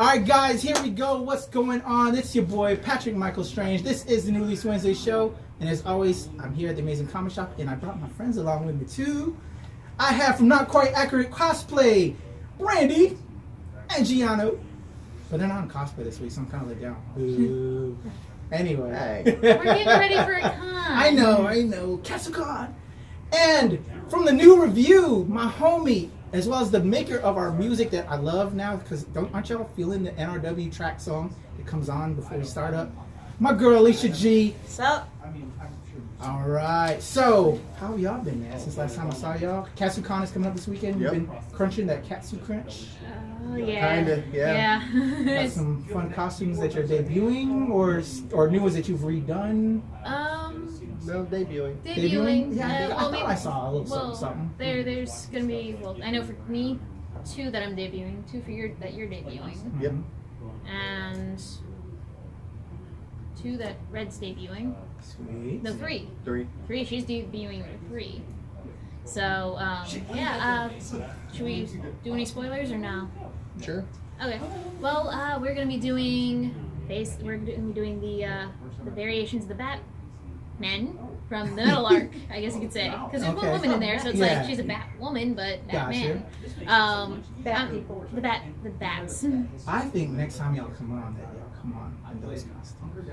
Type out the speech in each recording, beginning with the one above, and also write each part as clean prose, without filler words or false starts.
Alright guys, here we go. What's going on? It's your boy Patrick Michael Strange. This is the New Release Wednesday show. And as always, I'm here at the Amazing Comic Shop and I brought my friends along with me too. I have from Not Quite Accurate Cosplay, Brandy and Giano. But they're not on cosplay this week, so I'm kind of let down. Ooh. Anyway. Hey. We're getting ready for a con. I know. Katsucon. And from the new review, my homie, as well as the maker of our music that I love now, because aren't y'all feeling the NRW track song that comes on before we start up? My girl Alicia G. What's up? All right. So, how have y'all been, man? Since last time I saw y'all, Katsucon is coming up this weekend. You've been crunching that Katsu crunch. Oh yeah. Kinda, yeah. Got some fun costumes that you're debuting, or new ones that you've redone. No, debuting. Yeah, I thought I saw a little something. There's gonna be, well, I know for me, 2 that I'm debuting, 2 for that you're debuting, Yep. and 2 that Red's debuting. Sweet. No, 3. 3. 3. She's debuting with 3. So should we do any spoilers or no? Sure. Okay. Well, we're gonna be doing the variations of the Batman from the middle arc, I guess you could say, because there's one woman in there, so it's like she's a Batwoman, but Batman. The bats. I think next time y'all come on, in those costumes.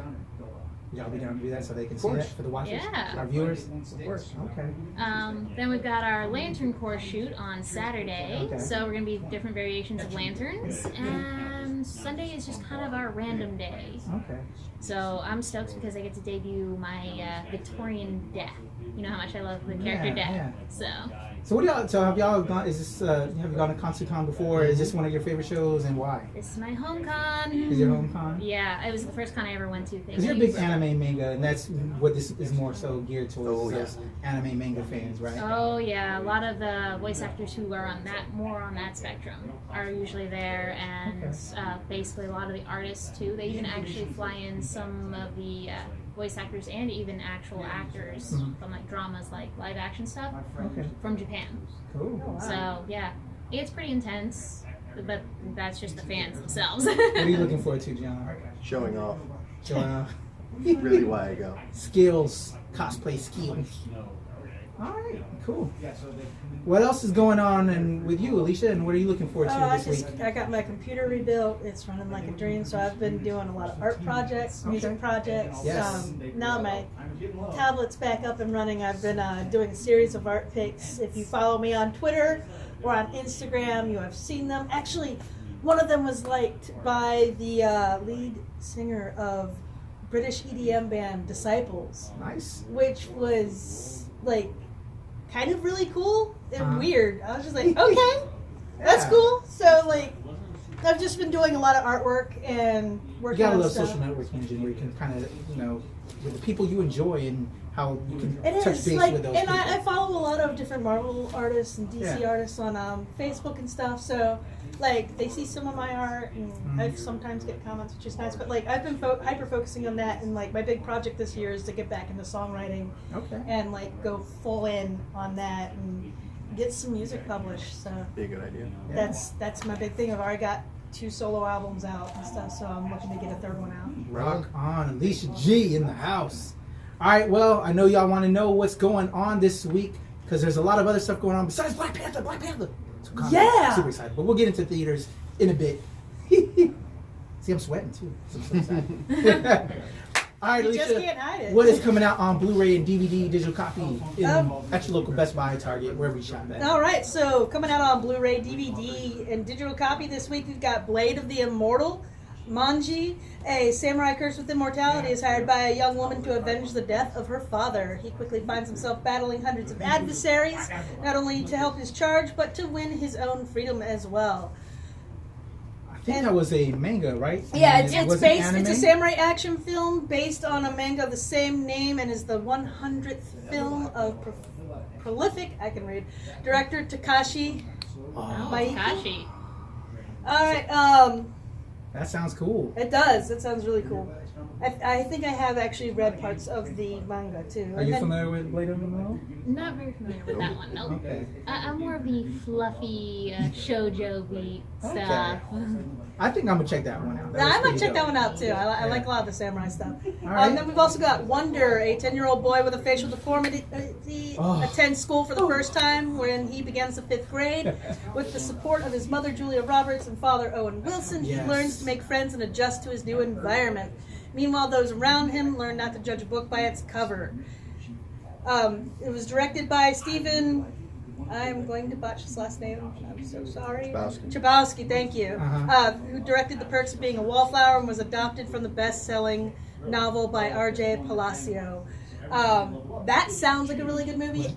Y'all be down to do that so they can see that for the watchers, our viewers. Of course. Okay. Then we've got our Lantern Corps shoot on Saturday, so we're gonna be different variations of lanterns, and Sunday is just kind of our random day. Okay. So I'm stoked because I get to debut my Victorian Death. You know how much I love the character Death. Yeah. So what do y'all? So have y'all gone? Is this? Have you gone to Katsucon before? Is this one of your favorite shows, and why? This is my home con. Is your home con? Yeah, it was the first con I ever went to. Because you're a big anime manga, and that's what this is more so geared towards. Oh, yeah. Those anime manga fans, right? Oh yeah, a lot of the voice actors who are more on that spectrum are usually there, and basically a lot of the artists too. They even actually fly in some of the voice actors and even actual actors from like dramas, like live action stuff from Japan. Cool. So yeah, it's pretty intense, but that's just the fans themselves. What are you looking forward to, Giano? Showing off. Showing off. Really why I go. Skills, cosplay skills. All right, cool. What else is going on with you, Alicia, and what are you looking forward to this week? I got my computer rebuilt. It's running like a dream, so I've been doing a lot of art projects, music projects. Yes. Now my tablet's back up and running. I've been doing a series of art pics. If you follow me on Twitter or on Instagram, you have seen them. Actually, one of them was liked by the lead singer of British EDM band Disciples. Nice. Which was like kind of really cool and weird. I was just like, okay, that's cool. So like, I've just been doing a lot of artwork and working on stuff. You got a little social networking engine where you can kind of, with the people you enjoy and how you can touch base with those and people. I follow a lot of different Marvel artists and DC artists on Facebook and stuff. So like, they see some of my art, and I sometimes get comments, which is nice. But like, I've been hyper focusing on that, and like, my big project this year is to get back into songwriting, and like go full in on that and get some music published. So be a good idea. That's my big thing. I've already got 2 solo albums out and stuff, so I'm looking to get a 3rd one out. Rock on, Alicia G in the house. All right, well, I know y'all want to know what's going on this week because there's a lot of other stuff going on besides Black Panther. So I'm super excited, but we'll get into theaters in a bit. See, I'm sweating too. I'm so excited. All right, Alicia, just can't hide it. What is coming out on Blu-ray and DVD, digital copy at your local Best Buy, Target, wherever you shop at? All right, so coming out on Blu-ray, DVD, and digital copy this week, we've got Blade of the Immortal. Manji, a samurai cursed with immortality, is hired by a young woman to avenge the death of her father. He quickly finds himself battling hundreds of adversaries, not only to help his charge, but to win his own freedom as well. I think that was a manga, right? Yeah, it's a samurai action film based on a manga of the same name and is the 100th film of prolific, director Takashi Miike. All right, that sounds cool. It does. It sounds really cool. I think I have actually read parts of the manga too. Are you familiar with Blade of the Moon? Not very familiar with that one. Nope. Okay. I'm more of the fluffy shoujo beat stuff. I think I'm gonna check that one out. Yeah, I might check dope. that one out too. I like a lot of the samurai stuff. right. And then we've also got Wonder, a 10-year-old boy with a facial deformity. He attends school for the first time when he begins the 5th grade. With the support of his mother, Julia Roberts, and father, Owen Wilson, he learns to make friends and adjust to his new environment. Meanwhile, those around him learn not to judge a book by its cover. It was directed by Stephen... I'm going to botch his last name. I'm so sorry. Chbosky, thank you. Who directed The Perks of Being a Wallflower and was adopted from the best-selling novel by R.J. Palacio. That sounds like a really good movie.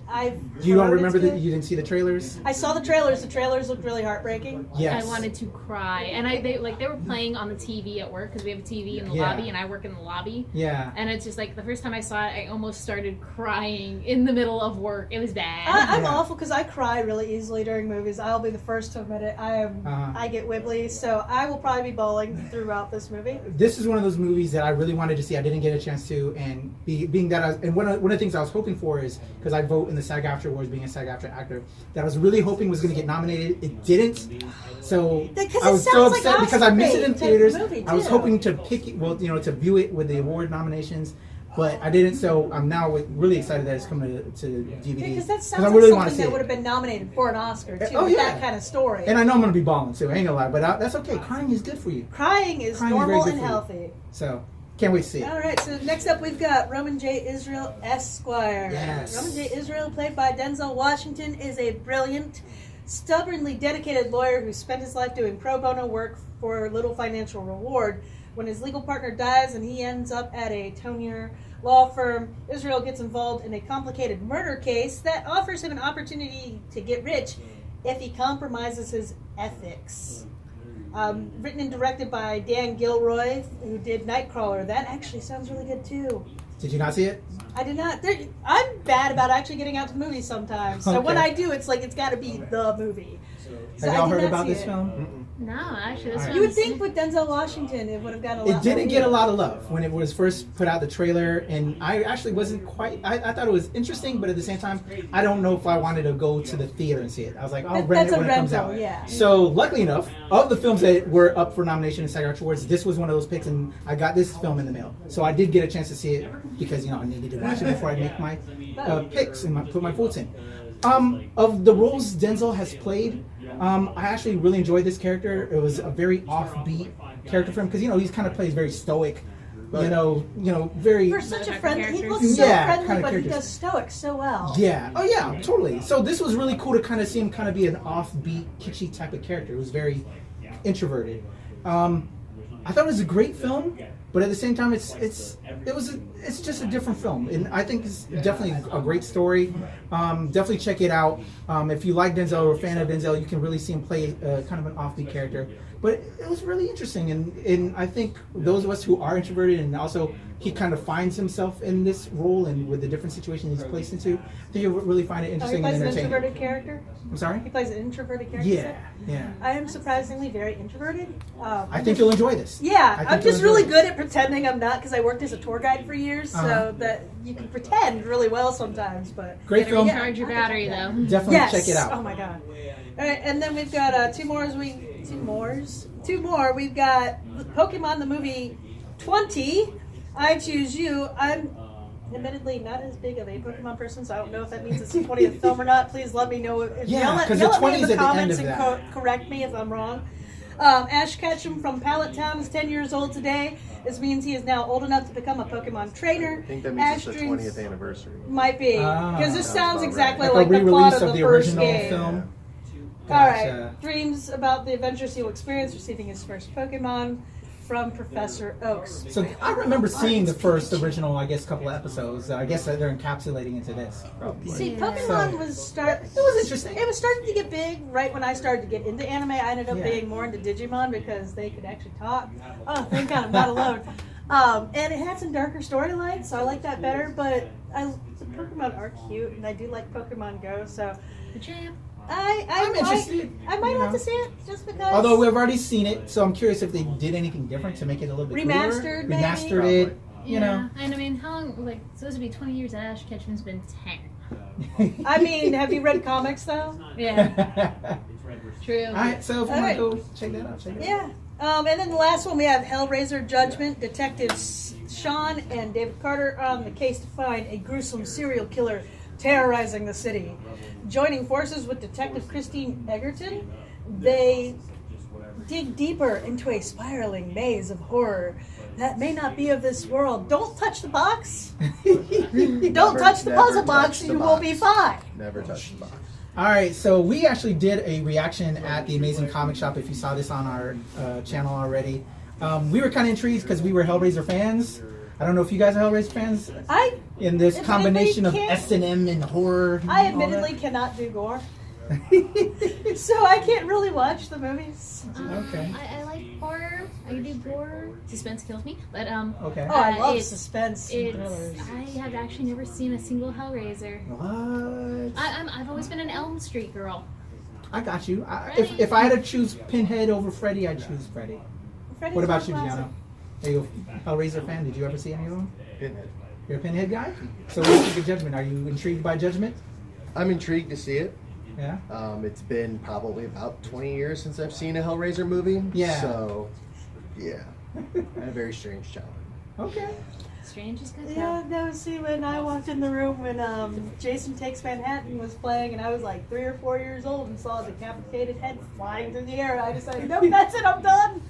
You don't remember that you didn't see the trailers? I saw the trailers. The trailers looked really heartbreaking. Yes. I wanted to cry, and they were playing on the TV at work because we have a TV in the lobby, and I work in the lobby. Yeah. And it's just like the first time I saw it, I almost started crying in the middle of work. It was bad. I'm awful because I cry really easily during movies. I'll be the first to admit it. I get wibbly, so I will probably be bawling throughout this movie. This is one of those movies that I really wanted to see. I didn't get a chance to, and being that one of the things I was hoping for is, because I vote in the SAG-AFTRA Awards, being a SAG-AFTRA actor, that I was really hoping was going to get nominated. It didn't. So I was so upset because I missed it in theaters. I was hoping to pick it, to view it with the award nominations, but I didn't. So I'm now really excited that it's coming to DVD. Because that sounds I like really something that would have been nominated for an Oscar too. With that kind of story. And I know I'm going to be balling too. I ain't gonna lie, but that's okay. Crying is good for you. Crying is normal and healthy. So. Can't wait to see it. All right, so next up we've got Roman J. Israel Esquire. Yes. Roman J. Israel, played by Denzel Washington, is a brilliant, stubbornly dedicated lawyer who spent his life doing pro bono work for little financial reward. When his legal partner dies and he ends up at a Tonier law firm, Israel gets involved in a complicated murder case that offers him an opportunity to get rich if he compromises his ethics. Written and directed by Dan Gilroy, who did Nightcrawler. That actually sounds really good too. Did you not see it? I did not. I'm bad about actually getting out to movies sometimes. So when I do, it's got to be the movie. So Have y'all heard about this film? Mm-mm. No, actually, this You would think with Denzel Washington, it would have gotten a lot. It didn't get a lot of love when it was first put out, the trailer, and I actually wasn't quite. I thought it was interesting, but at the same time, I don't know if I wanted to go to the theater and see it. I was like, I'll rent it when it comes out. Yeah. So luckily enough, of the films that were up for nomination in SAG-AFTRA Awards, this was one of those picks, and I got this film in the mail. So I did get a chance to see it because I needed to watch it before I make my picks and put my votes in. Of the roles Denzel has played, I actually really enjoyed this character. It was a very offbeat character for him because he's kind of plays very stoic, very. For such a friendly, he looks so friendly, but he does stoic so well. Yeah. Oh yeah, totally. So this was really cool to kind of see him kind of be an offbeat, kitschy type of character. It was very introverted. I thought it was a great film, but at the same time, it's just a different film, and I think it's definitely a great story. Definitely check it out. If you like Denzel or a fan of Denzel, you can really see him play kind of an offbeat character. But it was really interesting, and I think those of us who are introverted, and also he kind of finds himself in this role and with the different situations he's placed into, I think you'll really find it interesting and entertaining. He plays an introverted character? I'm sorry? He plays an introverted character? Yeah. I am surprisingly very introverted. I think you'll enjoy this. Yeah, I'm just really good at pretending I'm not because I worked as a tour guide for years, so that you can pretend really well sometimes. But great film. Charge your battery though. Definitely check it out. Oh my god! All right, and then we've got two more. We've got Pokemon the movie 20. I Choose You. I'm admittedly not as big of a Pokemon person, so I don't know if that means it's the 20th film or not. Please let me know. Yeah, because the 20 is at the end of that. Correct me if I'm wrong. Ash Ketchum from Pallet Town is 10 years old today. This means he is now old enough to become a Pokemon trainer. I think that means it's the 20th anniversary. Might be, because this sounds exactly like the plot of the first original game. film. Alright, dreams about the adventures he will experience receiving his first Pokemon from Professor Oaks. So I remember seeing the first original, couple of episodes. I guess they're encapsulating into this. Probably. See, Pokemon It was interesting. It was starting to get big right when I started to get into anime. I ended up being more into Digimon because they could actually talk. Oh, thank God I'm not alone. And it had some darker storylines, so I like that better. But the Pokemon are cute, and I do like Pokemon Go. So The champ. I'm interested. I might you have know. to see it just because. Although we've already seen it, so I'm curious if they did anything different to make it a little bit Remastered, cooler. maybe? Remastered it, you know. And I mean, how long? Like, supposed to be 20 years, and Ash Ketchum's been 10. I mean, have you read comics though? Yeah, true. All right, so if you want to go check that out, check it out. Yeah. And then the last one we have Hellraiser Judgment. Detectives Sean and David Carter are on the case to find a gruesome serial killer terrorizing the city. Joining forces with Detective Christine Egerton, they dig deeper into a spiraling maze of horror that may not be of this world. Don't touch the box. Don't touch the puzzle box, and you will be fine. Never touch the box. All right, so we actually did a reaction at the Amazing Comic Shop. If you saw this on our channel already, we were kind of intrigued because we were Hellraiser fans. I don't know if you guys are Hellraiser fans. In this combination of S&M and horror. I admittedly cannot do gore, so I can't really watch the movies. Okay. I like horror. I can do gore. Suspense kills me, but Okay. Oh, I love it's- suspense and thrillers. I have actually never seen a single Hellraiser. What? I've always been an Elm Street girl. I got you. Freddy. If I had to choose Pinhead over Freddy, I'd choose Freddy. Freddy's What about you, classic. Giano? Are you a Hellraiser fan? Did you ever see any of them? Pinhead. You're a Pinhead guy? So what do you think of Judgment? Are you intrigued by Judgment? I'm intrigued to see it. Yeah? It's been probably about 20 years since I've seen a Hellraiser movie. Yeah. So, yeah. A very strange challenge. Okay. Strange is good. Yeah, no, see, when I walked in the room when Jason Takes Manhattan was playing, and I was like 3 or 4 years old and saw a decapitated head flying through the air, I decided, nope, that's it, I'm done.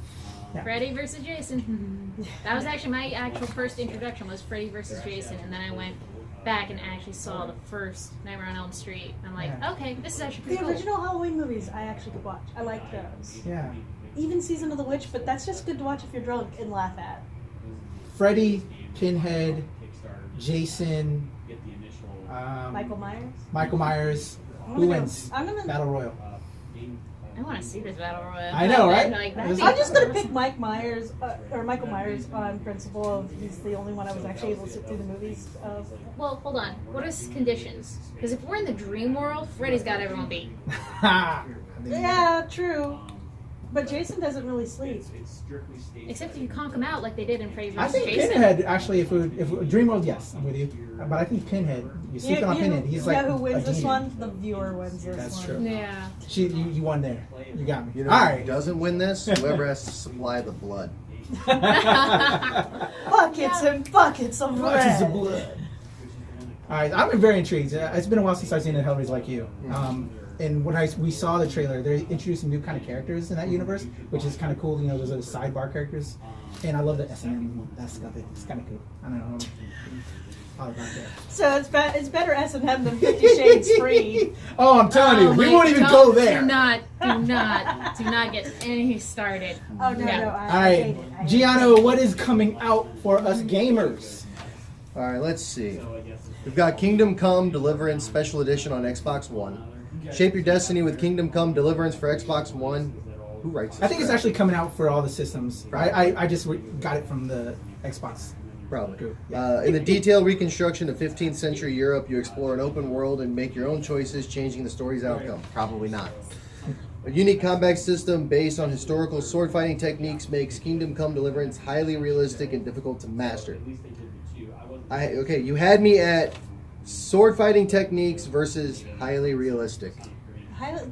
Freddy versus Jason. That was actually my actual first introduction was Freddy versus Jason, and then I went back and actually saw the first Nightmare on Elm Street. I'm like, Yeah. okay, this is actually The pretty cool. original Halloween movies I actually could watch. I like those. Yeah. Even Season of the Witch, but that's just good to watch if you're drunk and laugh at. Freddy, Pinhead, Jason, Michael Myers. Who wins? I'm gonna. Battle Royal. I want to see this battle royal. I know, right? That'd be I'm just gonna pick Michael Myers on principle of he's the only one I was actually able to sit through the movies of. Well, hold on. What are conditions? Because if we're in the dream world, Freddy's got everyone beat. Yeah, true. But Jason doesn't really sleep. Except if you conk him out like they did in Freddy I versus think Jason. Pinhead, actually, if Dreamworld, yes, I'm with you. But I think Pinhead, you sleep on Pinhead, he's like. who wins a this demon. one? The viewer wins this That's one. true. Yeah. You won there. You got me. You know All who right. doesn't win this? Whoever has to supply the blood. Buckets and buckets of Buckets of blood. blood. All right, I'm very intrigued. It's been a while since I've seen a Hellraiser like you. And when we saw the trailer, they're introducing new kind of characters in that universe, which is kind of cool. You know, those are the sidebar characters, and I love the S&M aspect of it. It's kind of cool. I don't know. All about that. So it's better S&M than 50 Shades Free. Oh, I'm telling you, we won't even go there. Do not get any started. Oh no, Yeah. no. All I right, hate it. Giano, what is coming out for us gamers? All right, let's see. We've got Kingdom Come Deliverance Special Edition on Xbox One. Shape Your Destiny with Kingdom Come Deliverance for Xbox One. Who writes this? I think it's crap? actually coming out for all the systems. I just got it from the Xbox. Probably. Group. Yeah. In the detailed reconstruction of 15th century Europe, you explore an open world and make your own choices, changing the story's outcome. Probably not. A unique combat system based on historical sword fighting techniques makes Kingdom Come Deliverance highly realistic and difficult to master. Okay, you had me at sword fighting techniques versus highly realistic.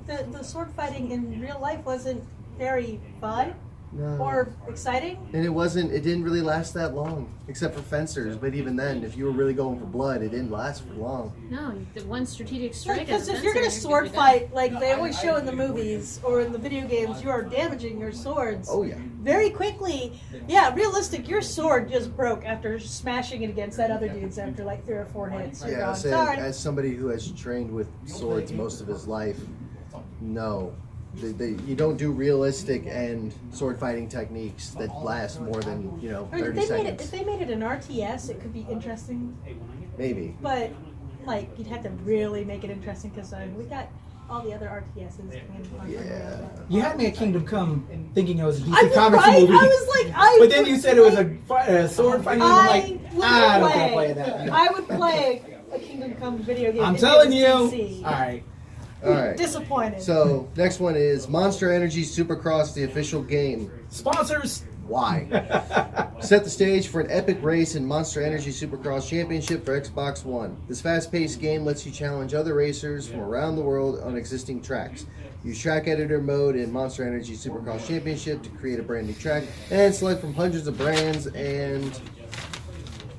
The sword fighting in real life wasn't very fun No. or exciting. And it didn't really last that long, except for fencers. But even then, if you were really going for blood, it didn't last for long. No, the one strategic strike. Because as a if you're gonna fencer, sword you're good to go. fight like they always show in the movies or in the video games, you are damaging your swords. Oh yeah. Very quickly. Yeah, realistic. Your sword just broke after smashing it against that other dude's after like 3 or 4 hits. You're Yeah, gone. so Sorry. as somebody who has trained with swords most of his life, no. You don't do realistic and sword fighting techniques that last more than, I mean, 30 seconds. if they made it an RTS, it could be interesting. Maybe. But like, you'd have to really make it interesting because we got all the other RTSs. Yeah. You had me at Kingdom Come thinking it was a I DC was Comics right. movie. I was like, But then you said it was a sword fighting. I'm like, I don't want to play that. I would play a Kingdom Come video game. I'm if it telling was you. DC. All right. All right. Disappointed. So next one is Monster Energy Supercross, the official game. Sponsors. Why? Set the stage for an epic race in Monster Energy Supercross Championship for Xbox One. This fast-paced game lets you challenge other racers from around the world on existing tracks. Use track editor mode in Monster Energy Supercross Championship to create a brand new track and select from hundreds of brands and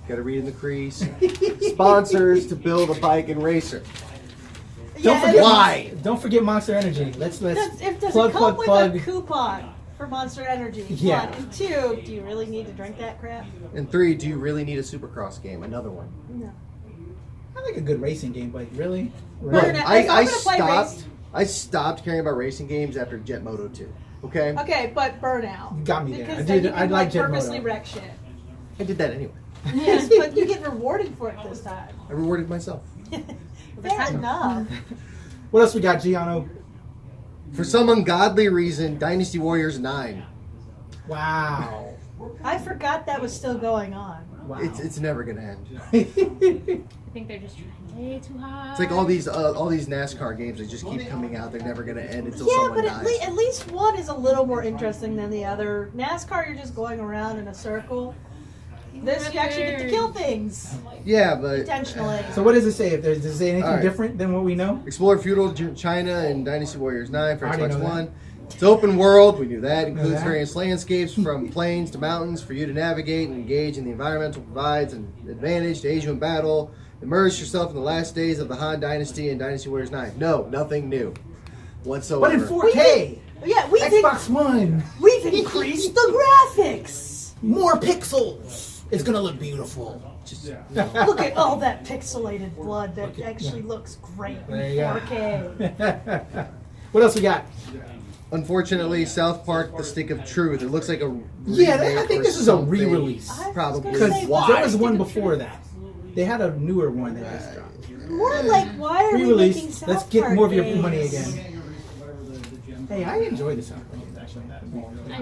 gotta read in the crease. Sponsors to build a bike and racer. Don't Yeah, forget Why? Don't forget Monster Energy. Let's Does it plug come with plug. a coupon for Monster Energy? Yeah. 1. And 2, do you really need to drink that crap? And 3, do you really need a Supercross game? Another one. No. I like a good racing game, but really? Look, Burn it. If I'm I gonna play stopped. I stopped caring about racing games after Jet Moto 2. Okay, Okay, but Burnout. You got me there. Because I then did- you can I like Jet purposely Moto. wreck shit. I did that anyway. Yes, but you get rewarded for it this time. I rewarded myself. Fair enough. What else we got, Giano? For some ungodly reason, Dynasty Warriors 9. Wow. I forgot that was still going on. Wow. It's never gonna end. I think they're just trying way too hard. It's like all these NASCAR games that just keep coming out. They're never gonna end until Yeah, someone but dies. at least one is a little more interesting than the other. NASCAR, you're just going around in a circle. This, you actually get to kill things Yeah, but intentionally. So what does it say? Does it say anything All right. different than what we know? explore feudal China and Dynasty Warriors 9 for I already Xbox know that. One. It's open world. We knew that. Includes that. various landscapes from plains to mountains for you to navigate and engage in the environmental provides an advantage to aid you in battle. Immerse yourself in the last days of the Han Dynasty and Dynasty Warriors 9. No, nothing new whatsoever. But in 4K. Yeah, Xbox One. we've increased the graphics. More pixels. It's gonna look beautiful. Just, Look at all that pixelated blood that actually looks great in There you go. 4K. What else we got? unfortunately, South Park: The Stick of Truth. It looks like a Yeah, remake I think or this is a something. re-release. I was Probably. gonna Because say, there was why? one before that. They had a newer one that just dropped. More like, why are we making Re-release. South Let's get Park more of your games? money again. Hey, I enjoyed the South Park games actually.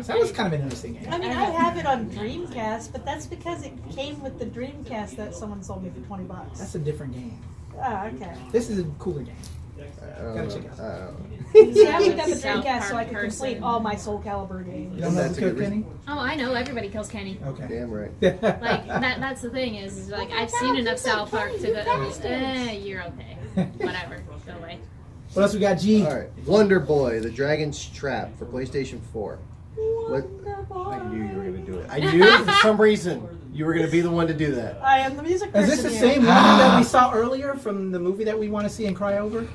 That was kind of an interesting game. I mean, I have it on Dreamcast, but that's because it came with the Dreamcast that someone sold me for $20. That's a different game. Oh, okay. This is a cooler game. I don't Gotta know. check it I out. don't know. See, I picked up the South Dreamcast so I Park could person. complete all my Soul Calibur games. You don't know That's who a killed good Kenny? Oh, I know. Everybody kills Kenny. Okay. Damn right. Like that's the thing is like I've seen enough South Park to go. You're okay. Whatever. Go away. What else we got, G? All right, Wonder Boy: The Dragon's Trap for PlayStation 4. What? I knew you were gonna do it. I knew for some reason you were gonna be the one to do that. I am the music Is person this the here. same movie that we saw earlier from the movie that we want to see and cry over?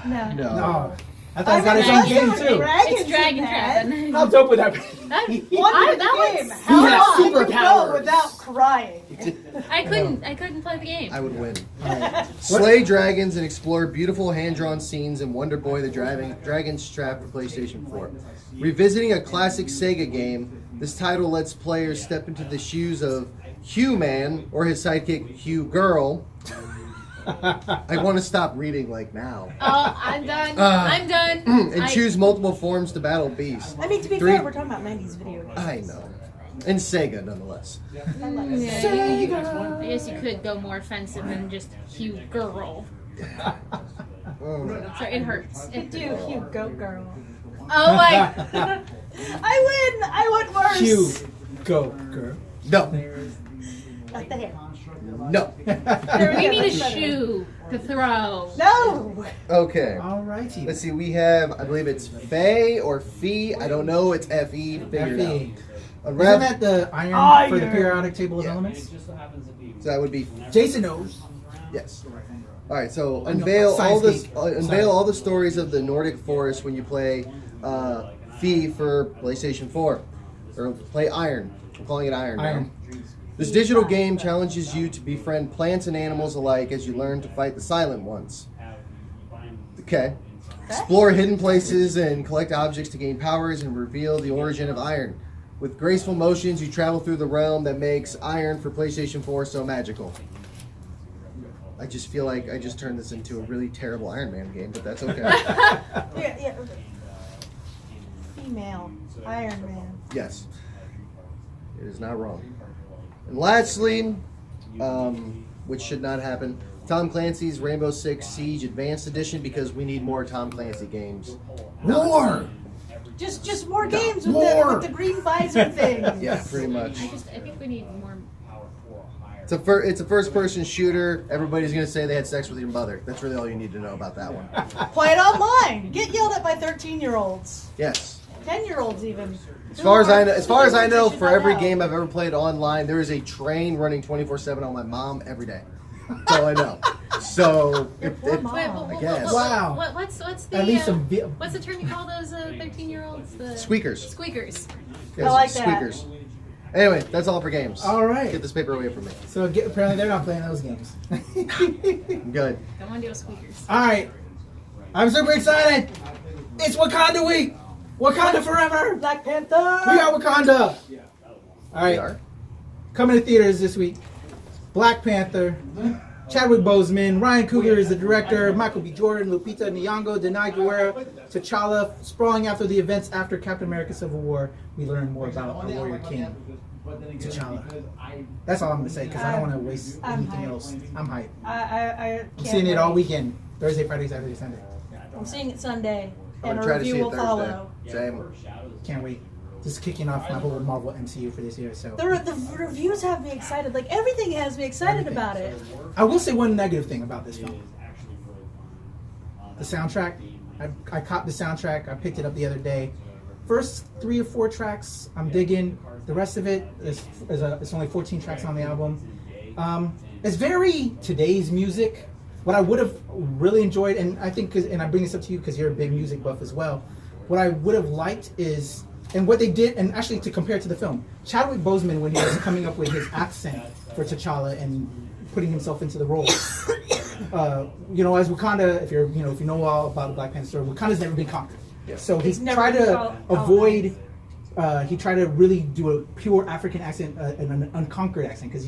No. No. No. I thought it got its own game too. It's Dragon Trap. How dope would that be? That game. How Yeah, long would you go superpowers. without crying? I couldn't play the game. I would win. Slay dragons and explore beautiful hand-drawn scenes in Wonder Boy: The Dragon's Trap for PlayStation 4. Revisiting a classic Sega game, this title lets players step into the shoes of Hugh Man or his sidekick Hugh Girl. I want to stop reading like now. Oh, I'm done. I'm done. And choose multiple forms to battle beasts. I mean, to be fair, we're talking about 90s video games. I know. And Sega, nonetheless. I like it. Yeah, I guess you could go more offensive than just Hugh Girl. Oh. So it hurts. You do, Hugh Goat Girl. Oh my! I win! I want worse! Hugh, go, girl. No. Not the hair. No. There We go, need a that's better. shoe to throw. No! Okay. Alrighty. Let's see. We have, I believe it's Faye or Fee. I don't know. It's F-E. Figure it F.E. out. Isn't that the iron for the Iron. periodic table of Yeah. elements? So that would be Jason knows. yes. All right. So unveil all Science the geek. unveil all the stories of the Nordic forest when you play Fee for PlayStation 4 or play Iron. I'm calling it Iron. now. Iron. This digital game challenges you to befriend plants and animals alike as you learn to fight the silent ones. Okay. Explore hidden places and collect objects to gain powers and reveal the origin of Iron. With graceful motions, you travel through the realm that makes Iron for PlayStation 4 so magical. I just feel like I just turned this into a really terrible Iron Man game, but that's okay. Yeah. Female. Iron Man. Yes. It is not wrong. And lastly, which should not happen, Tom Clancy's Rainbow Six Siege Advanced Edition because we need more Tom Clancy games. More. Just more games with the green visor thing. Yeah, pretty much. I think we need more. It's a first-person shooter. Everybody's going to say they had sex with your mother. That's really all you need to know about that one. Play it online. Get yelled at by 13-year-olds. Yes. 10-year-olds even. As far as I know, for every game I've ever played online, there is a train running 24/7 on my mom every day. That's all I know. So, I guess. Wow. What's the At least what's the term you call those 13-year-olds? The Squeakers. Squeakers. Yes, I like that. Squeakers. Anyway, that's all for games. All right. Get this paper away from me. So apparently they're not playing those games. I'm good. Don't want to deal with squeakers. All right. I'm super excited. It's Wakanda week. Wakanda forever. Black Panther. We are Wakanda. All right. We are. Coming to theaters this week. Black Panther. Chadwick Boseman, Ryan Coogler is the director, Michael B. Jordan, Lupita Nyong'o, Denai Guerrero, T'Challa. Sprawling after the events after Captain America Civil War, we learn more about our warrior king, T'Challa. That's all I'm going to say because I don't want to waste anything else. I'm hyped. I I'm can't seeing it all wait. weekend. Thursday, Friday, Saturday, Sunday. I'm seeing it Sunday, I'm and going to a try to see review it will Thursday. follow. Same. Can't wait. Just kicking off my whole Marvel MCU for this year. So The reviews have me excited. Like, everything has me excited about it. I will say one negative thing about this film. The soundtrack. I copped the soundtrack. I picked it up the other day. First 3 or 4 tracks I'm digging. The rest of it it's only 14 tracks on the album. It's very today's music. What I would have really enjoyed, and I think, and I bring this up to you because you're a big music buff as well. What I would have liked is, and what they did, and actually to compare to the film, Chadwick Boseman, when he was coming up with his accent for T'Challa and putting himself into the role, as Wakanda, if you know all about the Black Panther story, Wakanda's never been conquered. Yeah. So He's he never tried been to avoid. He tried to really do a pure African accent, and an unconquered accent, because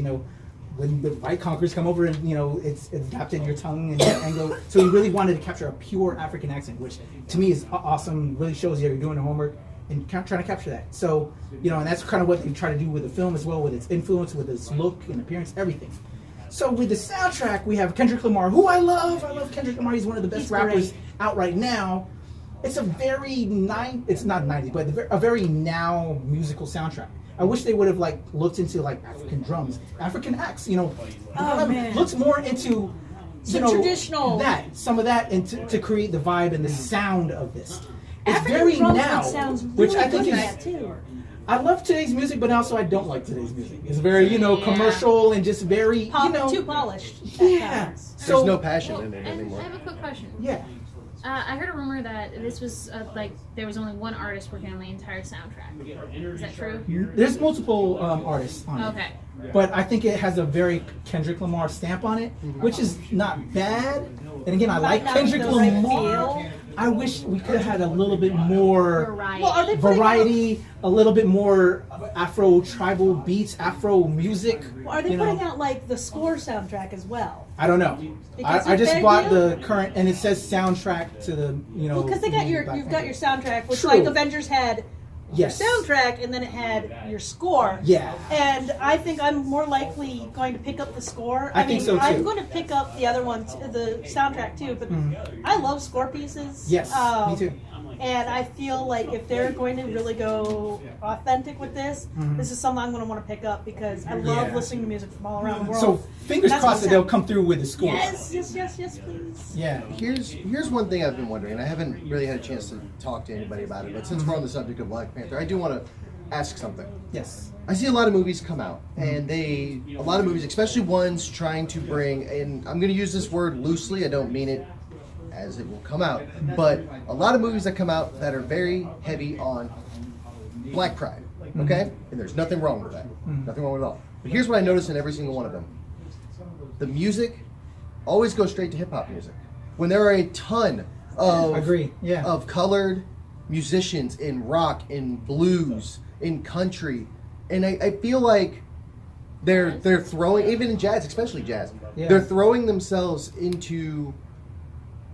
when the white conquerors come over and it's adapted in your tongue and Anglo. So he really wanted to capture a pure African accent, which to me is awesome. Really shows you're doing the homework and trying to capture that. So and that's kind of what they try to do with the film as well, with its influence, with its look and appearance, everything. So with the soundtrack, we have Kendrick Lamar, who I love. I love Kendrick Lamar. He's one of the best rappers out right now. It's a very it's not 90s, but a very now musical soundtrack. I wish they would have looked into African drums, African acts. Man. Looks more into Traditional some of that, and to create the vibe and the sound of this. It's African very drums now, sounds which really I think good is. at that too. I love today's music, but also I don't like today's music. It's very commercial and just very Too polished. Yeah. So There's no passion in it And anymore. I have a quick question. yeah. I heard a rumor that this was there was only one artist working on the entire soundtrack. Is that true? There's multiple artists on it. Okay. But I think it has a very Kendrick Lamar stamp on it, which is not bad. And again, I like not Kendrick the right Lamar. feel. I wish we could have had a little bit more Variety. Well, are they putting variety, a little bit more Afro tribal beats, Afro music. Are they putting out the score soundtrack as well? I don't know. Because I just they're bought new? the current, and it says soundtrack to the Well, because they got new you've Black got Panther. your soundtrack, which True. Avengers had Yes. soundtrack, and then it had your score. Yeah. And I think I'm more likely going to pick up the score. I think so, too. I'm going to pick up the other one, the soundtrack too. But I love score pieces. Yes, me too. And I feel like if they're going to really go authentic with this, this is something I'm going to want to pick up because I love Yeah. listening to music from all around the world. So fingers That's crossed what that they'll sound- come through with the score. Yes, please. Yeah. Here's one thing I've been wondering. I haven't really had a chance to talk to anybody about it, but since we're on the subject of Black Panther, I do want to ask something. Yes. I see a lot of movies come out, and a lot of movies, especially ones trying to bring, and I'm going to use this word loosely, I don't mean it as it will come out, but a lot of movies that come out that are very heavy on Black pride, okay? And there's nothing wrong with that. Nothing wrong with it all. But here's what I notice in every single one of them. The music always goes straight to hip-hop music. When there are a ton of, Agree. Yeah. of colored musicians in rock, in blues, in country, and I feel like they're throwing, even in jazz, especially jazz, they're throwing themselves into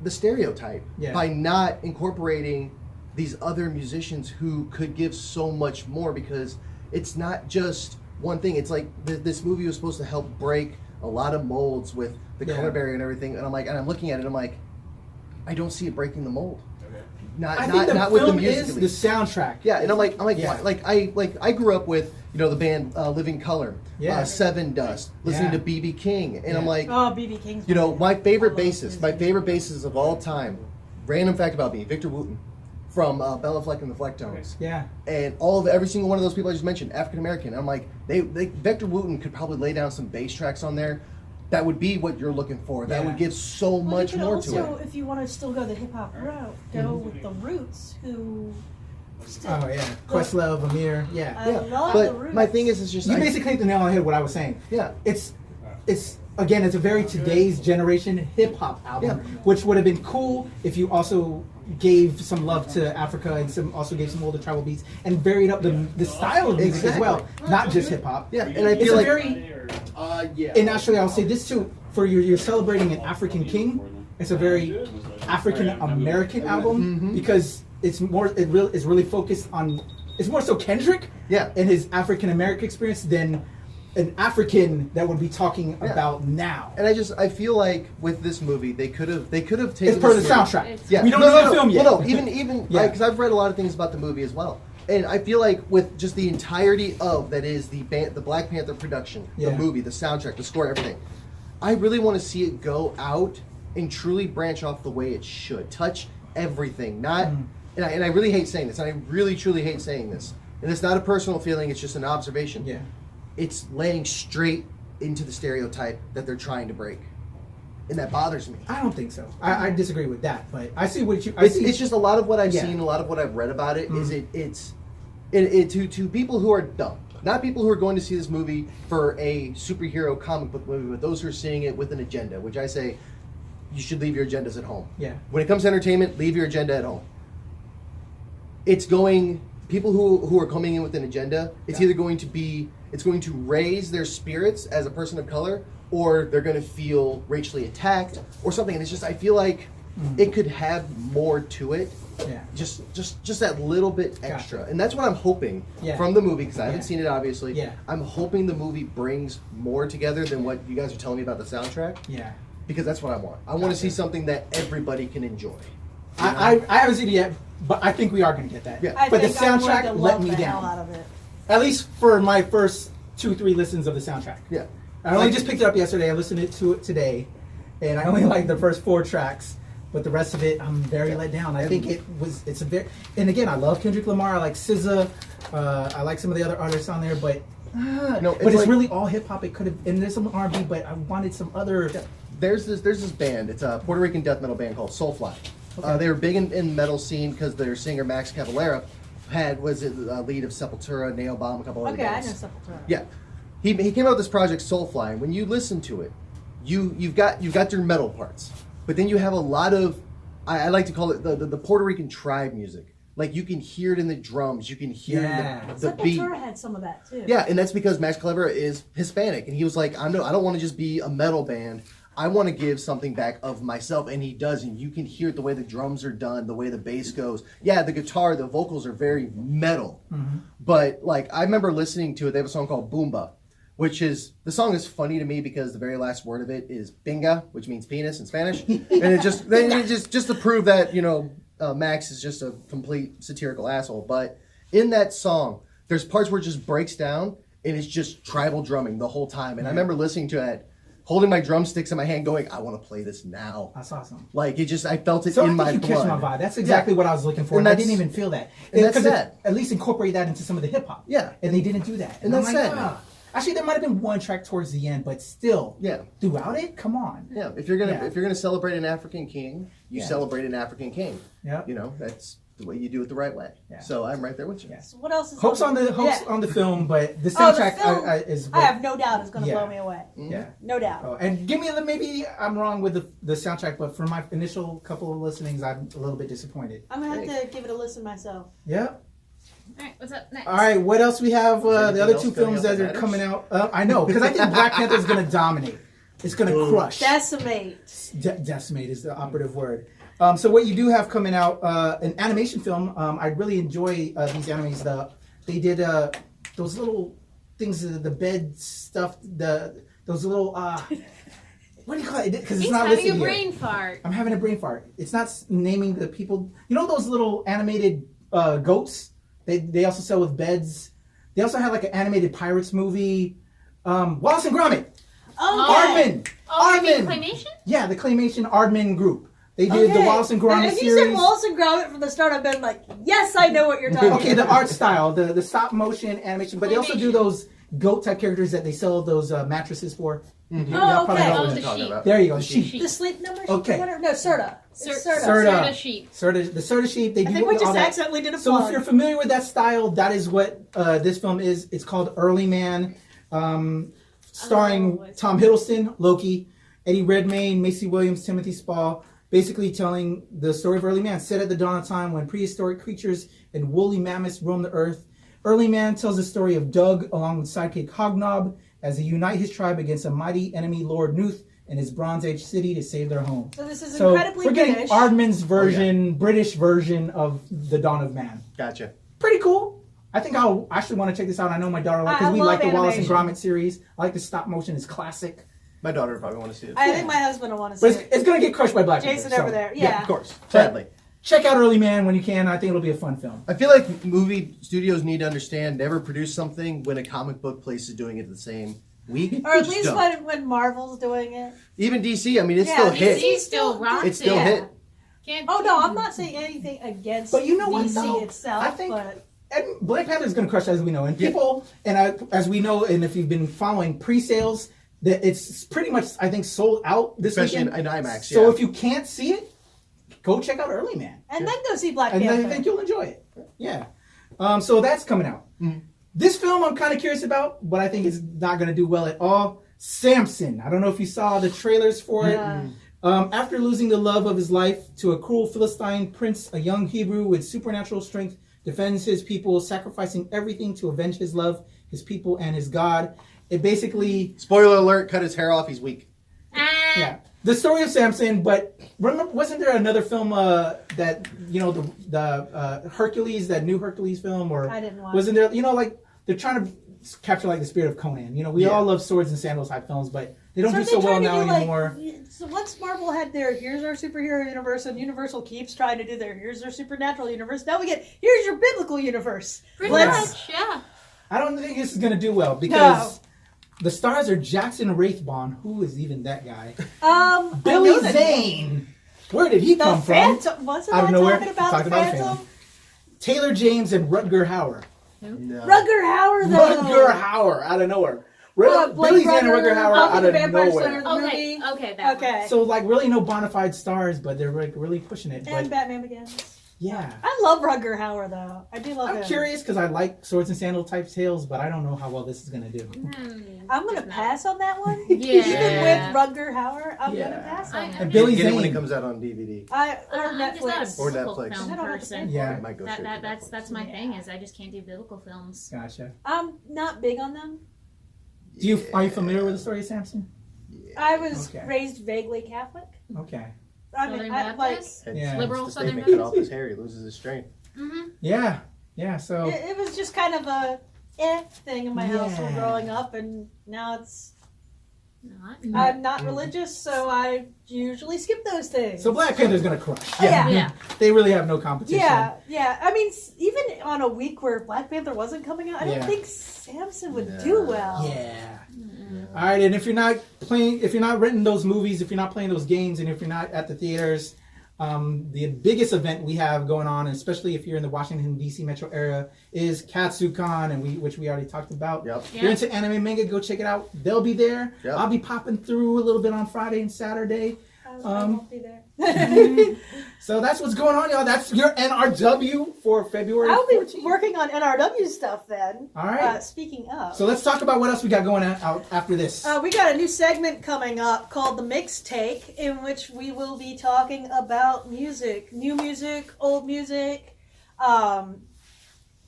the stereotype by not incorporating these other musicians who could give so much more, because it's not just one thing. It's like this movie was supposed to help break a lot of molds with the Yeah. color barrier and everything. And I'm looking at it, I'm like, I don't see it breaking the mold. I think the with film music, is at the least. soundtrack. Yeah, and I'm like, Yeah. why? I grew up with the band Living Color, Yeah. Seven Dust, listening Yeah. to BB King, and I'm Yeah. like, Oh, BB King's. my favorite I love bassist, his my music. favorite bassist of all time. Random fact about me: Victor Wooten from Belefski and the Flecktones. Yeah. And every single one of those people I just mentioned, African American. I'm like, Victor Wooten could probably lay down some bass tracks on there. That would be what you're looking for. That Yeah. would give so much you could more also, to it. if you want to still go the hip hop route, go with the Roots, who. Still, Oh yeah. Questlove, Amir. Yeah. I love the But Roots. my thing is, it's just You basically hit the nail on the head. What I was saying. yeah. It's again, it's a very today's generation hip hop album, Yeah. which would have been cool if you also gave some love to Africa and also gave some older tribal beats and varied up the style of music as well, not just hip hop. Yeah, and I It's feel a like very, yeah. and actually I'll say this too, for you're celebrating an African king. It's a very African American album because it's really focused on. It's more so Kendrick Yeah. and his African American experience than an African that would be talking Yeah. about now. And I feel like with this movie, they could have taken. It's part of the this movie- soundtrack. Yeah, We don't know the film yet. Well, no, even Yeah. because I've read a lot of things about the movie as well, and I feel like with just the entirety of that is the Black Panther production, Yeah. the movie, the soundtrack, the score, everything. I really want to see it go out and truly branch off the way it should, touch everything. Not, and I really hate saying this, and I really truly hate saying this, and it's not a personal feeling; it's just an observation. Yeah. It's laying straight into the stereotype that they're trying to break, and that bothers me. I don't think so. I disagree with that, but I see what you. It's just a lot of what I've Yeah. seen, a lot of what I've read about it. Is it to people who are dumb, not people who are going to see this movie for a superhero comic book movie, but those who are seeing it with an agenda. Which I say, you should leave your agendas at home. Yeah. When it comes to entertainment, leave your agenda at home. It's going people who are coming in with an agenda. It's either going to raise their spirits as a person of color, or they're going to feel racially attacked or something. And it's just I feel like it could have more to it. Yeah. Just that little bit extra. And that's what I'm hoping Yeah. from the movie, because I Yeah. haven't seen it obviously. Yeah. I'm hoping the movie brings more together than what you guys are telling me about the soundtrack, Yeah. because that's what I want. I want to see something that everybody can enjoy. I haven't seen it yet, but I think we are going to get that. Yeah. I But the think I'm going to soundtrack let love me the hell down. out of it. At least for my first 2-3 listens of the soundtrack. Yeah. I only just picked it up yesterday. I listened to it today, and I only like the first 4 tracks. But the rest of it, I'm very let down. I think it's a very, and again, I love Kendrick Lamar. I like SZA. I like some of the other artists on there, but No, it's like- really all hip hop. It could have, and there's some R&B, but I wanted some other. There's this band. It's a Puerto Rican death metal band called Soulfly. They were big in metal scene because their singer Max Cavalera was the lead of Sepultura, Nail Bomb, a couple other Okay, I bands. know Sepultura. Yeah, he came out with this project Soulfly, and when you listen to it, you've got your metal parts, but then you have a lot of I like to call it the Puerto Rican tribe music. Like you can hear it in the drums, you can hear Yeah. the beat. Sepultura had some of that too. Yeah, and that's because Max Cavalera is Hispanic, and he was like, I don't want to just be a metal band. I want to give something back of myself, and he does, and you can hear it the way the drums are done, the way the bass goes. Yeah, the guitar, the vocals are very metal, but like I remember listening to it. They have a song called Boomba, which is the song is funny to me because the very last word of it is binga, which means penis in Spanish, and it just to prove that Max is just a complete satirical asshole. But in that song, there's parts where it just breaks down, and it's just tribal drumming the whole time. And I remember listening to it, holding my drumsticks in my hand, going, "I want to play this now." That's awesome. Like it I felt it So in I my think you blood. catch my vibe. That's exactly what I was looking for, And and I that's- didn't even feel that. and that's 'Cause sad. at least incorporate that into some of the hip hop. Yeah. and they didn't do that. And I'm that's like, sad. ah. Actually, there might have been one track towards the end, but still, Yeah. throughout it, come on. Yeah, if you're gonna Yeah. celebrate an African king, you Yeah. celebrate an African king. Yeah. That's the way you do it the right way. Yeah. So I'm right there with you. Yeah. So what else is Hopes on the Yeah. on the film, but the Oh, the soundtrack film, is. I have no doubt it's going to Yeah. blow me away. Yeah. No doubt. Oh, and give me maybe I'm wrong with the soundtrack, but for my initial couple of listenings, I'm a little bit disappointed. I'm going to have to give it a listen myself. Yeah. All right, what's up next? All right. What else we have? The anything other else 2 coming films up that that are matters? coming out. I know because I think Black Panther is going to dominate. It's going to crush. Decimate. Decimate is the operative word. So what you do have coming out, an animation film. I really enjoy these animes. They did those little things, the bed stuff, the those little what do you call it? Because it's He's not having listed a here. brain fart. I'm having a brain fart. It's not naming the people. You know those little animated goats? They also sell with beds. They also had like an animated Pirates movie. Wallace and Gromit. Aardman. Oh, you mean Aardman. claymation? Yeah, the claymation Aardman group. They did the Wallace and Gromit If series. you said Wallace and Gromit from the start, I've been like, yes, I know what you're talking about. Okay, the art style, the stop motion animation, but they also do those goat type characters that they sell those mattresses for. Mm-hmm. Oh, probably okay. know Oh, what the you're sheep. There you go, The sheep. The sleep number? Okay. No, Serta. Serta. sheep. The Serta sheep. They I do think we all just that. accidentally did a So plug. if you're familiar with that style, that is what this film is. It's called Early Man, starring Tom Hiddleston, Loki, Eddie Redmayne, Macy Williams, Timothy Spall, basically telling the story of Early Man, set at the dawn of time when prehistoric creatures and woolly mammoths roamed the earth. Early Man tells the story of Doug along with sidekick Hognob as they unite his tribe against a mighty enemy, Lord Nuth, and his Bronze Age city to save their home. So this is So incredibly we're getting British. Aardman's version, British version of the Dawn of Man. Gotcha. Pretty cool. I think I'll actually want to check this out. I know my daughter likes because we love like the Wallace and animation. Gromit series. I like the stop motion. It's classic. My daughter would probably want to see it. I think my husband will want to But see it. it's going to get crushed by Black Jason Panther. over there. Yeah. Of course. Sadly. Check out Early Man when you can. I think it'll be a fun film. I feel like movie studios need to understand never produce something when a comic book place is doing it the same week. Or at Just least don't. when Marvel's doing it. Even DC, I mean, it's Yeah, still DC hit. He still rocks It's still it. hit. Can't, Oh no, I'm not saying anything against But you know what, DC though? itself. I think- but And Black Panther is going to crush, as we know. And Yeah. people, as we know, and if you've been following pre-sales, that it's pretty much, I think, sold out this Especially weekend. in IMAX, So yeah. if you can't see it, go check out Early Man. and then go see Black And Panther. I think you'll enjoy it. Yeah. So that's coming out. Mm-hmm. This film I'm kind of curious about, but I think it's not going to do well at all. Samson. I don't know if you saw the trailers for it. After losing the love of his life to a cruel Philistine prince, a young Hebrew with supernatural strength defends his people, sacrificing everything to avenge his love, his people, and his God. It basically... Spoiler alert, cut his hair off, he's weak. Yeah, the story of Samson. But remember, wasn't there another film that the Hercules, that new Hercules film, or I didn't watch wasn't there? Like they're trying to capture like the spirit of Conan. We Yeah. all love swords and sandals type films, but they don't So do are they so well trying to now do, like, anymore. So once Marvel had their here's our superhero universe, and Universal keeps trying to do their here's our supernatural universe. Now we get here's your biblical universe. Pretty Let's- much, yeah. I don't think this is gonna do well because the stars are Jackson Wraithbone. Who is even that guy? Billy I know that- Zane. Where did he The come from? Phantom. Wasn't Out of I nowhere. talking about Talked the about Phantom? Taylor James and Rutger Hauer. No. Rutger Hauer though. Rutger Hauer out of nowhere. Billy Zane and Rutger Hauer out the of Vampire nowhere. Slayer, the Okay, movie. okay, that Okay. one. So like really no bona fide stars, but they're like really pushing it. And But Batman Begins. yeah, I love Rutger Hauer though. I do love him. I'm curious because I like swords and sandal type tales, but I don't know how well this is gonna do. I'm gonna Just pass on that one. Yeah. Even with Rutger Hauer, I'm Yeah. gonna pass on I- that. And Billy Get it when it Zane. comes out on DVD. Or I'm just not a Netflix. Or biblical Netflix. film I don't person. understand. Yeah, It might go straight to Netflix. That's my thing is I just can't do biblical films. gotcha. I'm not big on them. Are you familiar with the story of Samson? I was Okay. raised vaguely Catholic. Okay. I mean, Southern I, like Baptist? Hence- Yeah. hence Liberal the Southern statement, cut Baptist? off his hair, he loses his strength. Mm-hmm. Yeah. So it was just kind of a thing in my household Yeah. growing up, and now it's Not. I'm not religious, so I usually skip those things. so Black Panther's gonna crush. Yeah. Yeah. They really have no competition. Yeah. I mean, even on a week where Black Panther wasn't coming out, I don't Yeah. think Samson would No. do well. Yeah. All right, and if you're not renting those movies, if you're not playing those games, and if you're not at the theaters, the biggest event we have going on, and especially if you're in the Washington D.C. metro area, is Katsucon, and which we already talked about. Yep. If you're into anime manga, go check it out. They'll be there. Yep. I'll be popping through a little bit on Friday and Saturday. I won't be there. So that's what's going on, y'all. That's your NRW for February I'll be 14th. working on NRW stuff then. All right. Speaking of. So let's talk about what else we got going out after this. We got a new segment coming up called The Mix Take, in which we will be talking about music, new music, old music,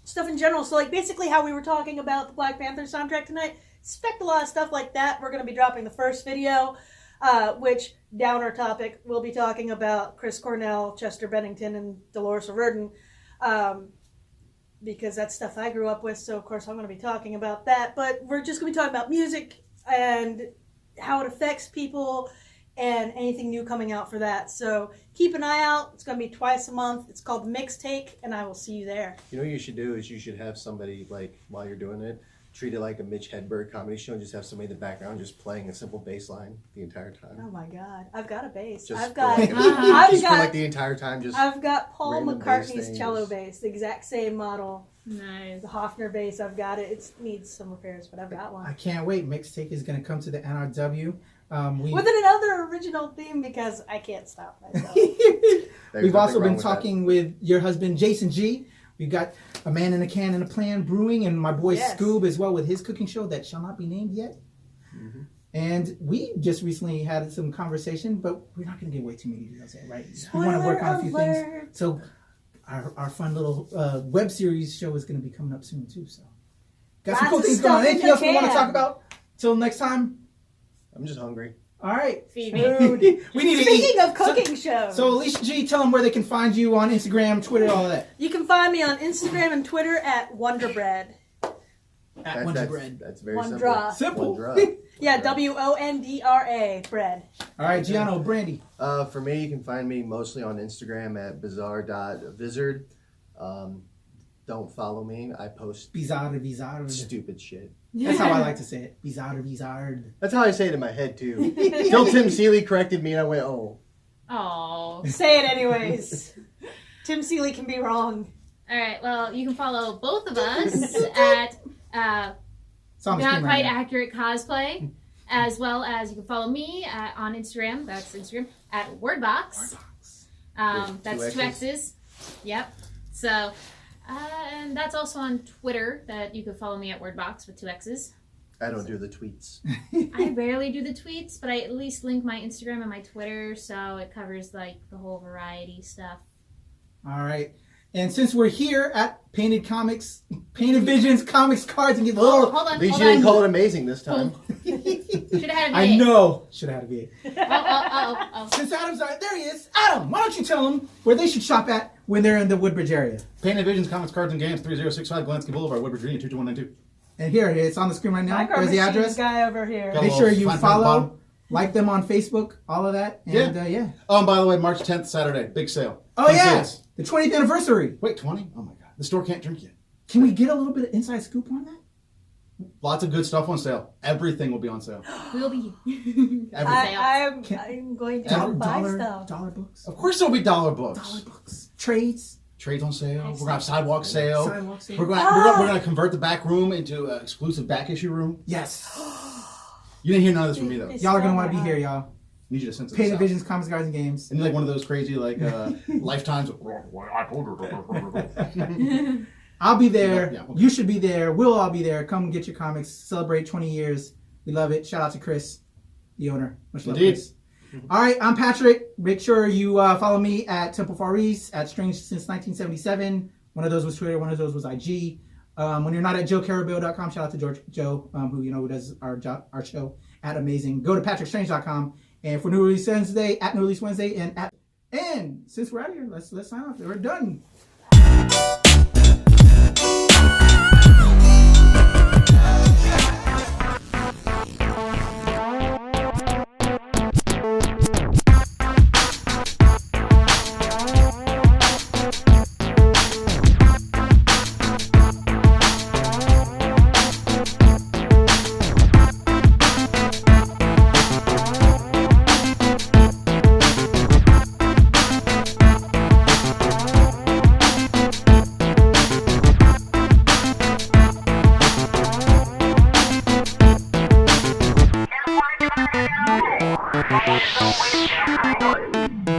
stuff in general. So, like, basically how we were talking about the Black Panther soundtrack tonight, expect a lot of stuff like that. We're going to be dropping the first video, which, downer topic, we'll be talking about Chris Cornell, Chester Bennington, and Dolores O'Riordan, because that's stuff I grew up with, so of course I'm going to be talking about that. But we're just going to be talking about music and how it affects people, and anything new coming out for that. So keep an eye out. It's going to be twice a month. It's called The Mixed Take, and I will see you there. You know what you should do is you should have somebody, like, while you're doing it, treat it like a Mitch Hedberg comedy show and just have somebody in the background just playing a simple bass line the entire time. Oh my God, I've got a bass. Just I've for got, like, I've for like got, the entire time. Just I've got Paul random bass McCartney's things. cello bass, the exact same model. Nice. The Hofner bass, I've got it. It needs some repairs, but I've got I one. can't wait. Mixtape is going to come to the NRW. With another original theme because I can't stop myself. There's We've nothing also wrong been with talking with your husband, Jason G. We've got A Man in a Can and a Plan Brewing, and my boy Yes. Scoob as well with his cooking show that shall not be named yet. Mm-hmm. And we just recently had some conversation, but we're not going to give away too many details yet, right? We want to Spoiler work on a few things. alert. So our fun little web series show is going to be coming up soon too. So got some Lots cool of things stuff going on. in Anything the else we want to can. talk about? Till next time. I'm just hungry. All right. Feed me. Food. We need to eat. Speaking of cooking shows, So Alicia G, tell them where they can find you on Instagram, Twitter, all of that. you can find me on Instagram and Twitter at Wonderbread. At Wonder Bread. That's very Wondra. Simple. Wondra. Yeah, WONDRA bread. All right, Giano, Brandy. For me, you can find me mostly on Instagram at bizarre.vizard. Don't follow me. I post Bizarre. stupid shit. That's how I like to say it. Bizarre. That's how I say it in my head, too. Till Tim Seeley corrected me, and I went, oh. Oh. Say it anyways. Tim Seeley can be wrong. All right. Well, you can follow both of us at It's on the Not screen Quite right now. Accurate Cosplay, as well as you can follow me on Instagram. That's Instagram at Wordbox. With That's two two X's. Yep. So, and that's also on Twitter. That you can follow me at Wordbox with two X's. I don't do the tweets. I rarely do the tweets, but I at least link my Instagram and my Twitter, so it covers like the whole variety stuff. All right. And since we're here at Painted Visions, Comics, Cards, and Games. Oh, hold on. At least Hold you didn't on. call it amazing this time. Should have had a I V8. know. Should have had a V8. Oh. Since Adam's not there, he is. Adam, why don't you tell them where they should shop at when they're in the Woodbridge area? Painted Visions, Comics, Cards, and Games, 3065 Glenski Boulevard, Woodbridge, Virginia, 22192. And here, it's on the screen right now. Micro There's the Machines address. guy over here. Got a Make little sure you fine print at the follow, bottom. like them on Facebook, all of that. And yeah. By the way, March 10th, Saturday, big sale. Oh, yeah. 26. The 20th anniversary. Wait, 20? Oh my God. The store can't drink yet. Can we get a little bit of inside scoop on that? Lots of good stuff on sale. Everything will be on sale. We'll be. Everything. I'm going to buy stuff. Dollar books. Of course there'll be dollar books. Dollar books. Trades. Trades on sale. We're going to have sidewalk sale. Sidewalk sale. We're going to convert the back room into an exclusive back issue room. Yes. You didn't hear none of this from me, though. It's Y'all are going to so want to be hot. here, y'all. Need you to sense it. Painted Visions, Comics, Cards, and Games. And like one of those crazy, like, lifetimes. I'll be there. Yeah, okay. You should be there. We'll all be there. Come get your comics. Celebrate 20 years. We love it. Shout out to Chris, the owner. Much love, Indeed. Chris. All right, I'm Patrick. Make sure you follow me at Temple Far East, at Strange Since 1977. One of those was Twitter. One of those was IG. When you're not at joecarabeo.com, shout out to Joe, who does our show at Amazing. Go to patrickstrange.com. And for New Release Wednesday, at New Release Wednesday, and since we're out of here, let's sign off. We're done. Don't wait.